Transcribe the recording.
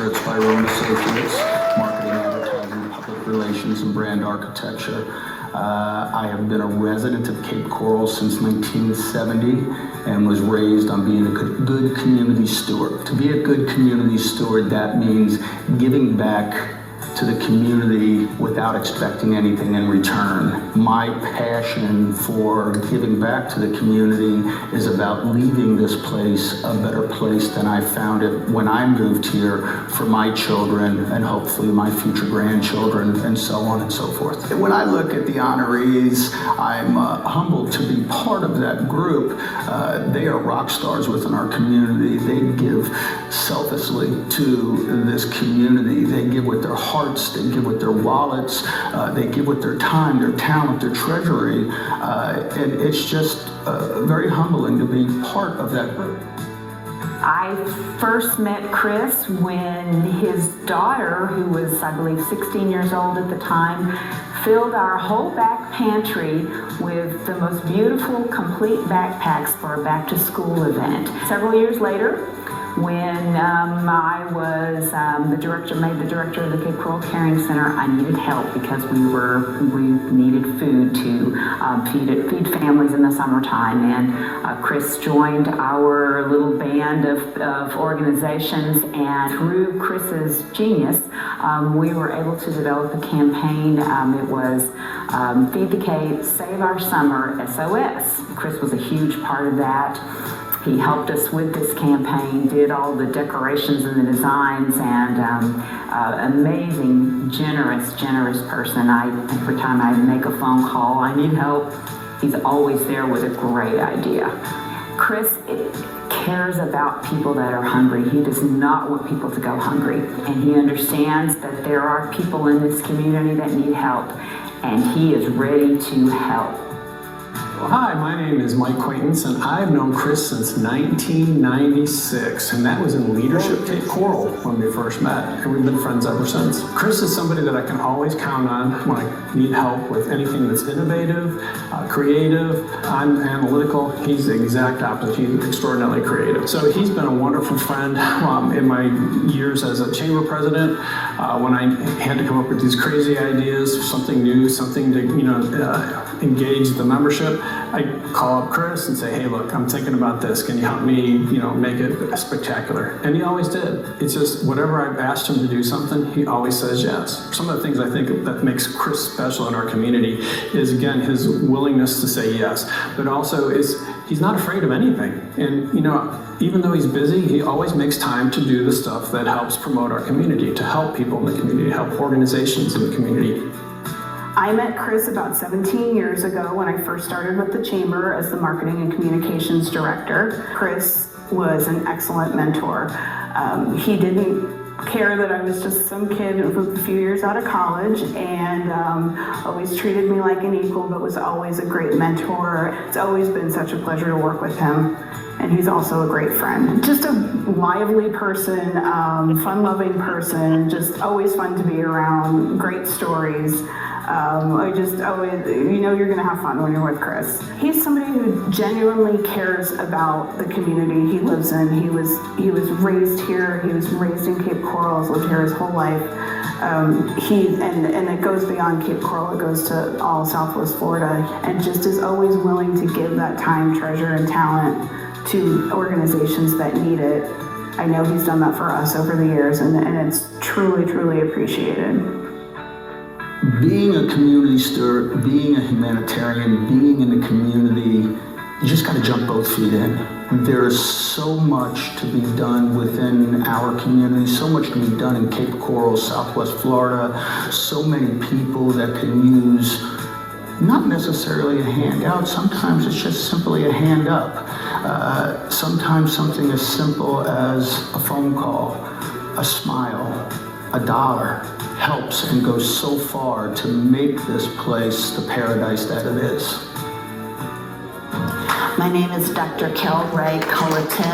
Director at Spiro and Associates, Marketing, Advertising, Public Relations, and Brand Architecture. I have been a resident of Cape Coral since 1970 and was raised on being a good community steward. To be a good community steward, that means giving back to the community without expecting anything in return. My passion for giving back to the community is about leaving this place a better place than I found it when I moved here for my children and hopefully my future grandchildren and so on and so forth. When I look at the honorees, I'm humbled to be part of that group. They are rock stars within our community. They give selflessly to this community. They give with their hearts, they give with their wallets, they give with their time, their talent, their treasury, and it's just very humbling to be part of that group. I first met Chris when his daughter, who was, I believe, 16 years old at the time, filled our whole back pantry with the most beautiful, complete backpacks for a back-to-school event. Several years later, when I was made the director of the Cape Coral Caring Center, I needed help because we needed food to feed families in the summertime, and Chris joined our little band of organizations, and through Chris's genius, we were able to develop a campaign. It was Feed the Cape, Save Our Summer, SOS. Chris was a huge part of that. He helped us with this campaign, did all the decorations and the designs, and amazing, generous person. Every time I make a phone call, I need help, he's always there with a great idea. Chris cares about people that are hungry. He does not want people to go hungry, and he understands that there are people in this community that need help, and he is ready to help. Hi, my name is Mike Quaintance, and I've known Chris since 1996, and that was in Leadership Cape Coral when we first met, and we've been friends ever since. Chris is somebody that I can always count on when I need help with anything that's innovative, creative. I'm analytical. He's the exact opposite. He's extraordinarily creative. So he's been a wonderful friend in my years as a chamber president. When I had to come up with these crazy ideas, something new, something to engage the membership, I call up Chris and say, hey, look, I'm thinking about this. Can you help me, make it spectacular? And he always did. It's just whatever I've asked him to do something, he always says yes. Some of the things I think that makes Chris special in our community is, again, his willingness to say yes, but also he's not afraid of anything. And, even though he's busy, he always makes time to do the stuff that helps promote our community, to help people in the community, to help organizations in the community. I met Chris about 17 years ago when I first started with the Chamber as the Marketing and Communications Director. Chris was an excellent mentor. He didn't care that I was just some kid a few years out of college, and always treated me like an equal, but was always a great mentor. It's always been such a pleasure to work with him, and he's also a great friend. Just a lively person, fun-loving person, just always fun to be around, great stories. I just always, you're gonna have fun when you're with Chris. He's somebody who genuinely cares about the community he lives in. He was raised here. He was raised in Cape Coral. He's lived here his whole life. And it goes beyond Cape Coral. It goes to all Southwest Florida, and just is always willing to give that time, treasure, and talent to organizations that need it. I know he's done that for us over the years, and it's truly, truly appreciated. Being a community steward, being a humanitarian, being in the community, you just got to jump both feet in. There is so much to be done within our community, so much to be done in Cape Coral, Southwest Florida, so many people that can use not necessarily a handout, sometimes it's just simply a hand up. Sometimes something as simple as a phone call, a smile, $1 helps and goes so far to make this place the paradise that it is. My name is Dr. Carol Ray Cullerton.